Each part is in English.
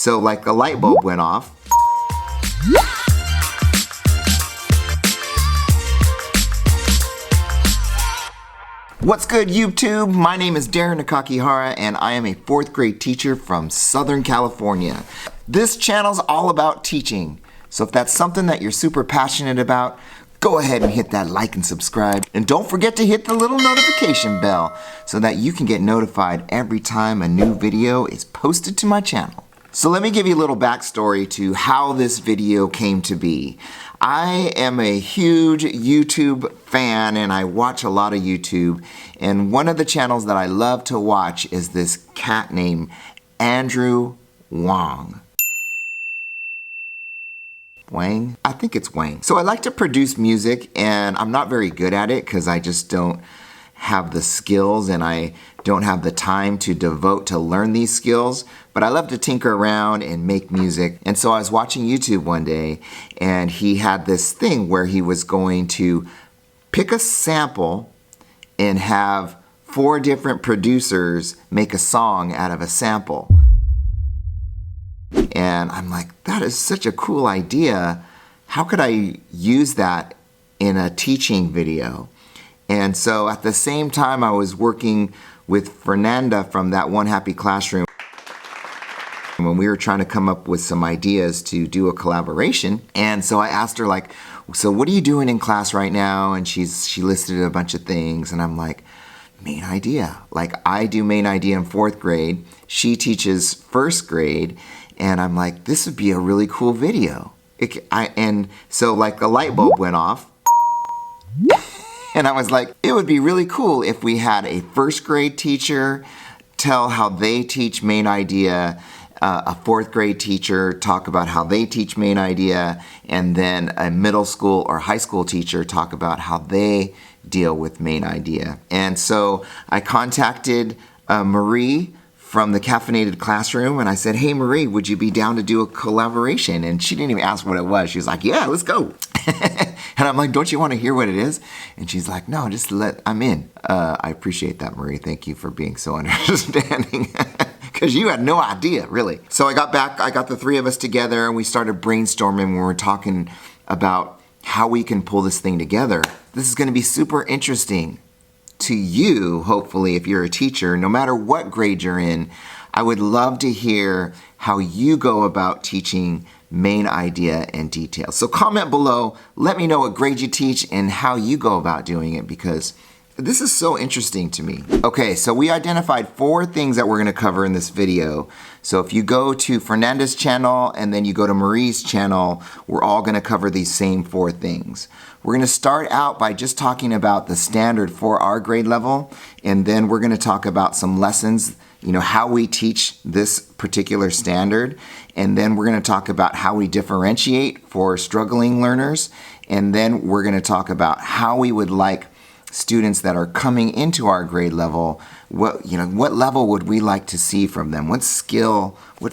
So like the light bulb went off. What's good, YouTube? My name is Darin Nakakihara, and I am a 4th grade teacher from Southern California. This channel's all about teaching, so if that's something that you're super passionate about, go ahead and hit that like and subscribe. And don't forget to hit the little notification bell so that you can get notified every time a new video is posted to my channel. So let me give you a little backstory to how this video came to be. I am a huge YouTube fan and I watch a lot of YouTube, and one of the channels that I love to watch is this cat named Andrew Wang. Wang? I think it's Wang. So I like to produce music, and I'm not very good at it because I just don't have the skills and I don't have the time to devote to learn these skills, but I love to tinker around and make music. And so I was watching YouTube one day, and he had this thing where he was going to pick a sample and have 4 different producers make a song out of a sample. And I'm like, that is such a cool idea. How could I use that in a teaching video? And so at the same time, I was working with Fernanda from That One Happy Classroom when we were trying to come up with some ideas to do a collaboration. And so I asked her, like, so what are you doing in class right now? And she listed a bunch of things, and I'm like, main idea. Like, I do main idea in 4th grade. She teaches 1st grade, and I'm like, this would be a really cool video. And so like the light bulb went off. And I was like, it would be really cool if we had a 1st grade teacher tell how they teach main idea, a 4th grade teacher talk about how they teach main idea, and then a middle school or high school teacher talk about how they deal with main idea. And so I contacted Marie from the Caffeinated Classroom, and I said, hey Marie, would you be down to do a collaboration? And she didn't even ask what it was. She was like, yeah, let's go. And I'm like, don't you want to hear what it is? And she's like, no, I'm in. I appreciate that, Marie. Thank you for being so understanding. Because you had no idea, really. So I got back, I got the 3 of us together, and we started brainstorming. We were talking about how we can pull this thing together. This is going to be super interesting to you, hopefully, if you're a teacher, no matter what grade you're in. I would love to hear how you go about teaching main idea and details. So comment below, let me know what grade you teach and how you go about doing it, because this is so interesting to me. Okay, so we identified 4 things that we're gonna cover in this video. So if you go to Fernanda's channel and then you go to Marie's channel, we're all gonna cover these same 4 things. We're gonna start out by just talking about the standard for our grade level, and then we're gonna talk about some lessons, you know, how we teach this particular standard, and then we're gonna talk about how we differentiate for struggling learners, and then we're gonna talk about how we would like students that are coming into our grade level, what level would we like to see from them? What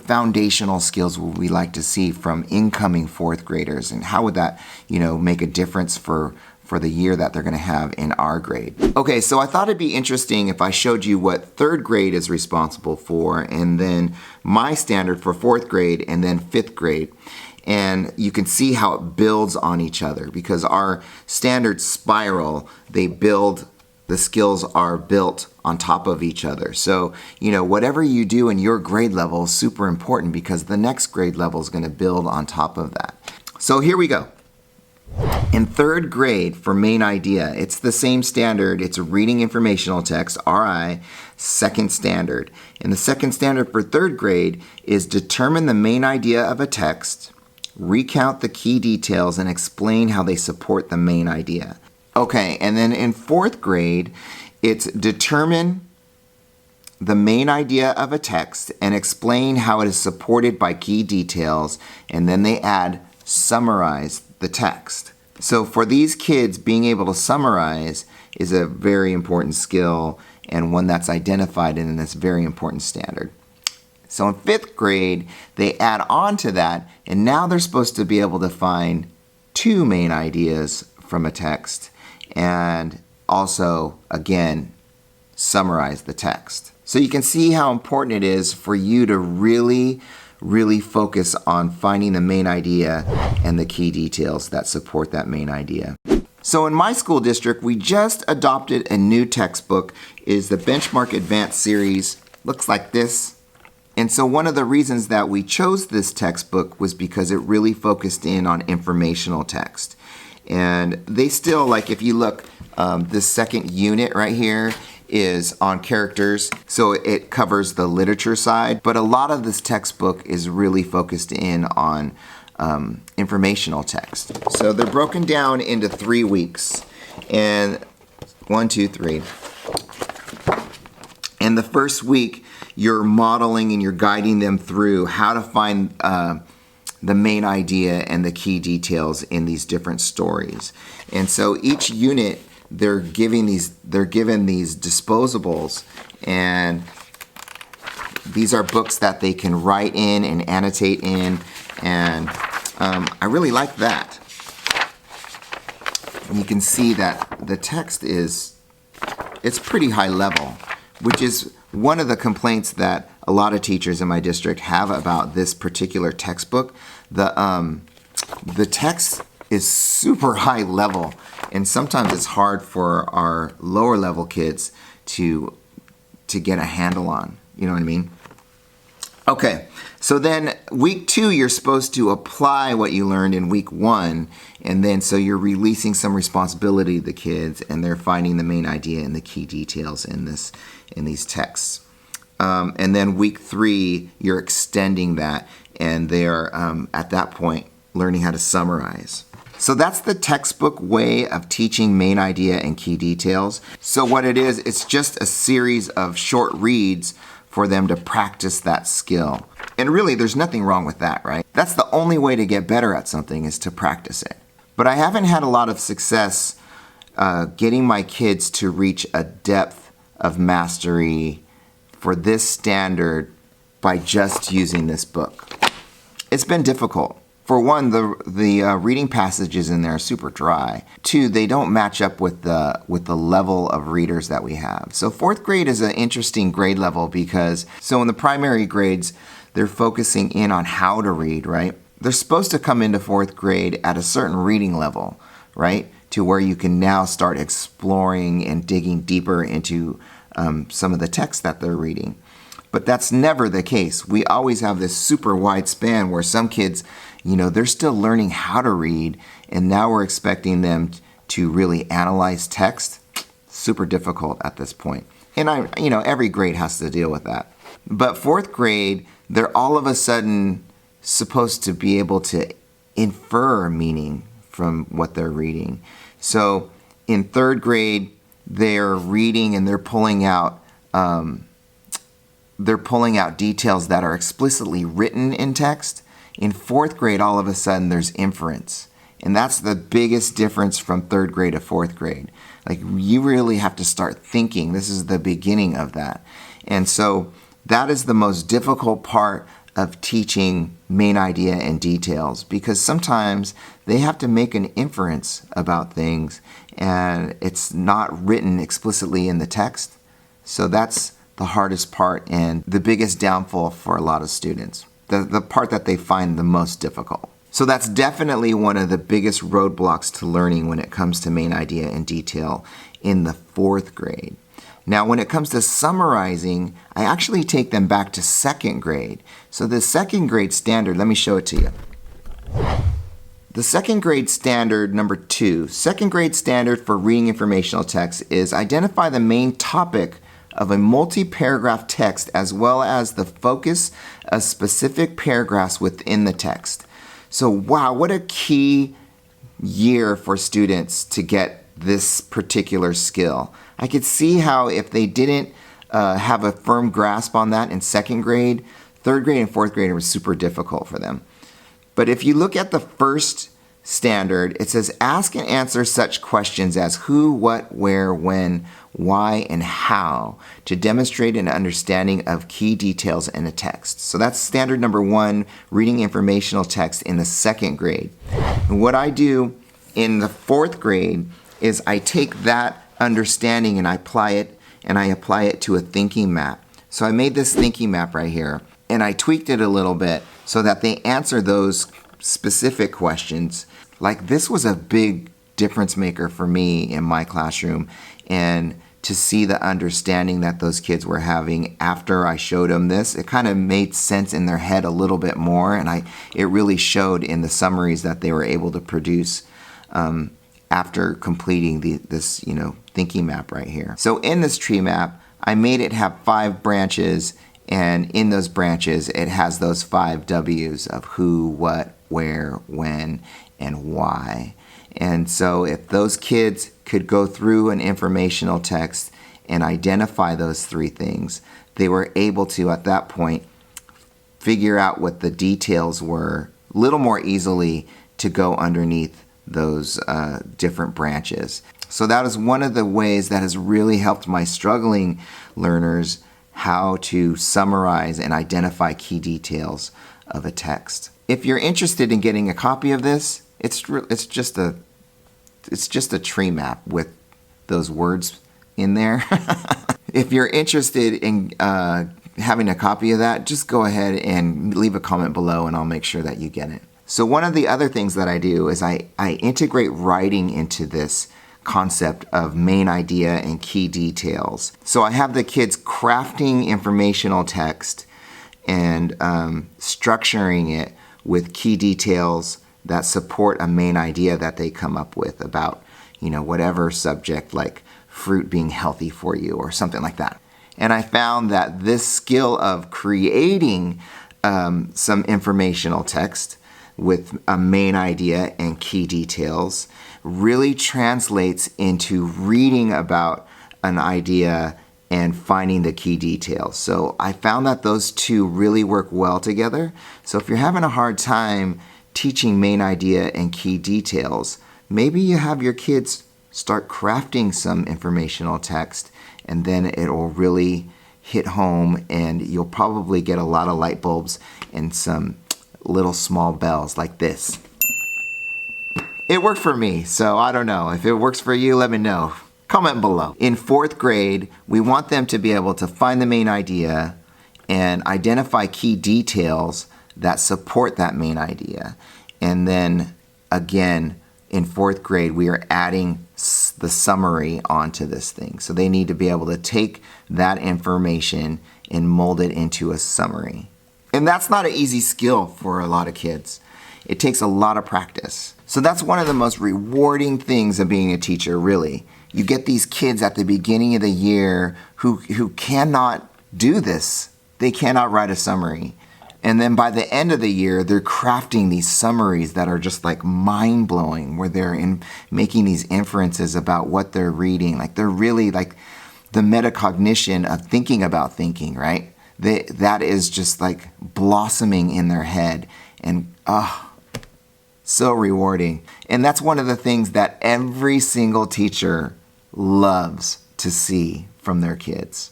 foundational skills would we like to see from incoming 4th graders? And how would that, make a difference for the year that they're gonna have in our grade? Okay, so I thought it'd be interesting if I showed you what 3rd grade is responsible for, and then my standard for 4th grade, and then 5th grade. And you can see how it builds on each other, because our standard spiral, the skills are built on top of each other. So, whatever you do in your grade level is super important, because the next grade level is gonna build on top of that. So here we go. In 3rd grade for main idea, it's the same standard. It's a reading informational text, RI, 2nd standard. And the 2nd standard for 3rd grade is determine the main idea of a text, recount the key details, and explain how they support the main idea. Okay, and then in 4th grade, it's determine the main idea of a text and explain how it is supported by key details, and then they add summarize the text. So for these kids, being able to summarize is a very important skill, and one that's identified in this very important standard. So in 5th grade, they add on to that, and now they're supposed to be able to find 2 main ideas from a text, and also, again, summarize the text. So you can see how important it is for you to really really focus on finding the main idea and the key details that support that main idea. So in my school district, we just adopted a new textbook. It is the Benchmark Advanced series. Looks like this. And so one of the reasons that we chose this textbook was because it really focused in on informational text. And they still, like if you look, this second unit right here is on characters, so it covers the literature side, but a lot of this textbook is really focused in on informational text. So they're broken down into 3 weeks, and 1, 2, 3. And the first week, you're modeling and you're guiding them through how to find the main idea and the key details in these different stories. And so each unit, they're given these disposables, and these are books that they can write in and annotate in, and I really like that. And you can see that the text it's pretty high level, which is one of the complaints that a lot of teachers in my district have about this particular textbook. The text is super high level, and sometimes it's hard for our lower level kids to get a handle on. You know what I mean? Okay, so then week 2, you're supposed to apply what you learned in week 1, and then so you're releasing some responsibility to the kids, and they're finding the main idea and the key details in these texts. And then week 3, you're extending that, and they're at that point learning how to summarize. So that's the textbook way of teaching main idea and key details. So what it is, it's just a series of short reads for them to practice that skill. And really, there's nothing wrong with that, right? That's the only way to get better at something, is to practice it. But I haven't had a lot of success getting my kids to reach a depth of mastery for this standard by just using this book. It's been difficult. For one, the reading passages in there are super dry. 2, they don't match up with the level of readers that we have. So 4th grade is an interesting grade level because, so in the primary grades, they're focusing in on how to read, right? They're supposed to come into 4th grade at a certain reading level, right? To where you can now start exploring and digging deeper into some of the text that they're reading. But that's never the case. We always have this super wide span where some kids, they're still learning how to read, and now we're expecting them to really analyze text. Super difficult at this point. And every grade has to deal with that. But 4th grade, they're all of a sudden supposed to be able to infer meaning from what they're reading. So in 3rd grade, they're reading and they're pulling out details that are explicitly written in text. In 4th grade, all of a sudden, there's inference. And that's the biggest difference from 3rd grade to 4th grade. Like, you really have to start thinking. This is the beginning of that. And so that is the most difficult part of teaching main idea and details, because sometimes they have to make an inference about things and it's not written explicitly in the text. So that's the hardest part and the biggest downfall for a lot of students, the part that they find the most difficult. So that's definitely one of the biggest roadblocks to learning when it comes to main idea and detail in the 4th grade. Now, when it comes to summarizing, I actually take them back to 2nd grade. So the 2nd grade standard, let me show it to you. The 2nd grade standard, number 2, 2nd grade standard for reading informational text is identify the main topic of a multi-paragraph text as well as the focus of specific paragraphs within the text. So wow, what a key year for students to get this particular skill. I could see how if they didn't have a firm grasp on that in 2nd grade, 3rd grade and 4th grade was super difficult for them. But if you look at the first standard, it says ask and answer such questions as who, what, where, when, why, and how to demonstrate an understanding of key details in a text. So that's standard number 1, reading informational text in the 2nd grade. And what I do in the 4th grade is I take that understanding and I apply it to a thinking map. So I made this thinking map right here. and I tweaked it a little bit so that they answer those specific questions. Like, this was a big difference maker for me in my classroom, and to see the understanding that those kids were having after I showed them this, it kind of made sense in their head a little bit more, and it really showed in the summaries that they were able to produce after completing this thinking map right here. So in this tree map, I made it have 5 branches, and in those branches it has those 5 W's of who, what, where, when, and why. And so if those kids could go through an informational text and identify those 3 things, they were able to, at that point, figure out what the details were a little more easily to go underneath those different branches. So that is one of the ways that has really helped my struggling learners how to summarize and identify key details of a text. If you're interested in getting a copy of this, it's just a tree map with those words in there. If you're interested in having a copy of that, just go ahead and leave a comment below and I'll make sure that you get it. So one of the other things that I do is I integrate writing into this concept of main idea and key details. So I have the kids crafting informational text and structuring it with key details that support a main idea that they come up with about, whatever subject, like fruit being healthy for you or something like that. And I found that this skill of creating some informational text with a main idea and key details really translates into reading about an idea and finding the key details. So I found that those two really work well together. So if you're having a hard time teaching main idea and key details, maybe you have your kids start crafting some informational text, and then it will really hit home and you'll probably get a lot of light bulbs and some little small bells like this. It worked for me, so I don't know. If it works for you, let me know. Comment below. In 4th grade, we want them to be able to find the main idea and identify key details that support that main idea. And then again, in 4th grade, we are adding the summary onto this thing. So they need to be able to take that information and mold it into a summary. And that's not an easy skill for a lot of kids. It takes a lot of practice. So that's one of the most rewarding things of being a teacher, really. You get these kids at the beginning of the year who cannot do this. They cannot write a summary. And then by the end of the year, they're crafting these summaries that are just like mind-blowing, where they're making these inferences about what they're reading. Like, they're really like the metacognition of thinking about thinking, right? That is just like blossoming in their head. And so rewarding. And that's one of the things that every single teacher loves to see from their kids.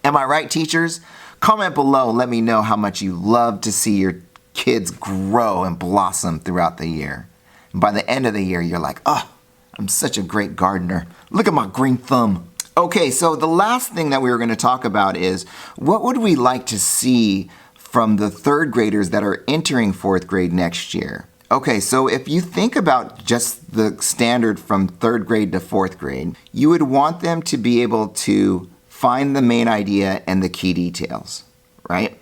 Am I right, teachers? Comment below and let me know how much you love to see your kids grow and blossom throughout the year. And by the end of the year, you're like, I'm such a great gardener. Look at my green thumb. Okay, so the last thing that we were going to talk about is, what would we like to see from the 3rd graders that are entering 4th grade next year? Okay, so if you think about just the standard from 3rd grade to 4th grade, you would want them to be able to find the main idea and the key details, right?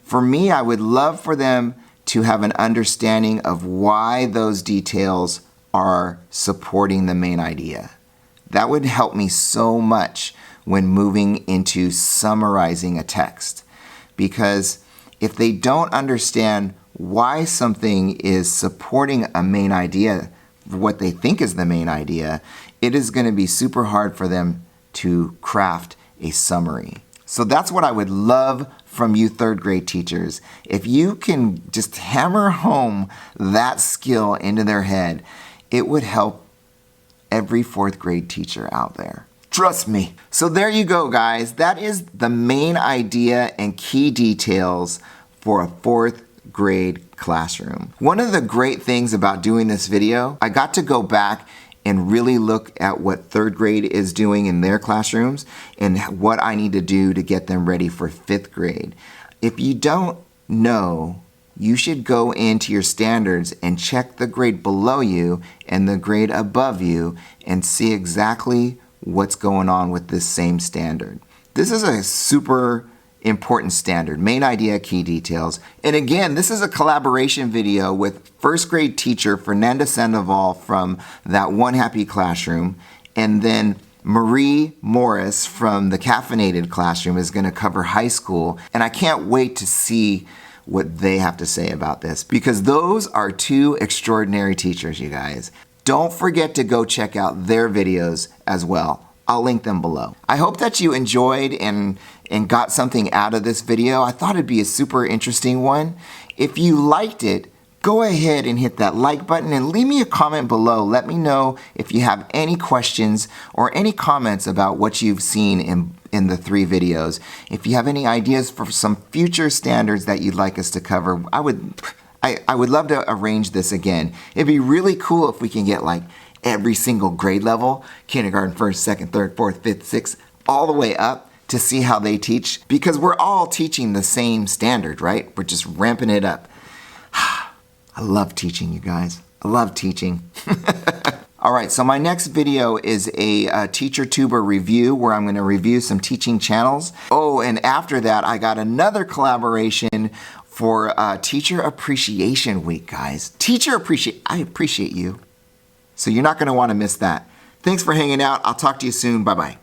For me, I would love for them to have an understanding of why those details are supporting the main idea. That would help me so much when moving into summarizing a text. Because if they don't understand why something is supporting a main idea, what they think is the main idea, it is going to be super hard for them to craft a summary. So that's what I would love from you 3rd grade teachers. If you can just hammer home that skill into their head, it would help every 4th grade teacher out there. Trust me. So there you go, guys. That is the main idea and key details for a 4th grade classroom. One of the great things about doing this video, I got to go back and really look at what 3rd grade is doing in their classrooms and what I need to do to get them ready for 5th grade. If you don't know, you should go into your standards and check the grade below you and the grade above you and see exactly what's going on with this same standard. This is a super important standard, main idea, key details. And again, this is a collaboration video with first grade teacher Fernanda Sandoval from That One Happy Classroom, and then Marie Morris from the Caffeinated Classroom is going to cover high school. And I can't wait to see what they have to say about this, because those are two extraordinary teachers, you guys. Don't forget to go check out their videos as well. I'll link them below. I hope that you enjoyed and got something out of this video. I thought it'd be a super interesting one. If you liked it, go ahead and hit that like button and leave me a comment below. Let me know if you have any questions or any comments about what you've seen in the 3 videos. If you have any ideas for some future standards that you'd like us to cover, I would love to arrange this again. It'd be really cool if we can get like every single grade level, kindergarten, 1st, 2nd, 3rd, 4th, 5th, 6th, all the way up to see how they teach, because we're all teaching the same standard, right? We're just ramping it up. I love teaching, you guys. I love teaching. All right, so my next video is a teacher tuber review where I'm going to review some teaching channels. Oh, and after that, I got another collaboration for Teacher Appreciation Week, guys. I appreciate you. So you're not going to want to miss that. Thanks for hanging out. I'll talk to you soon. Bye-bye.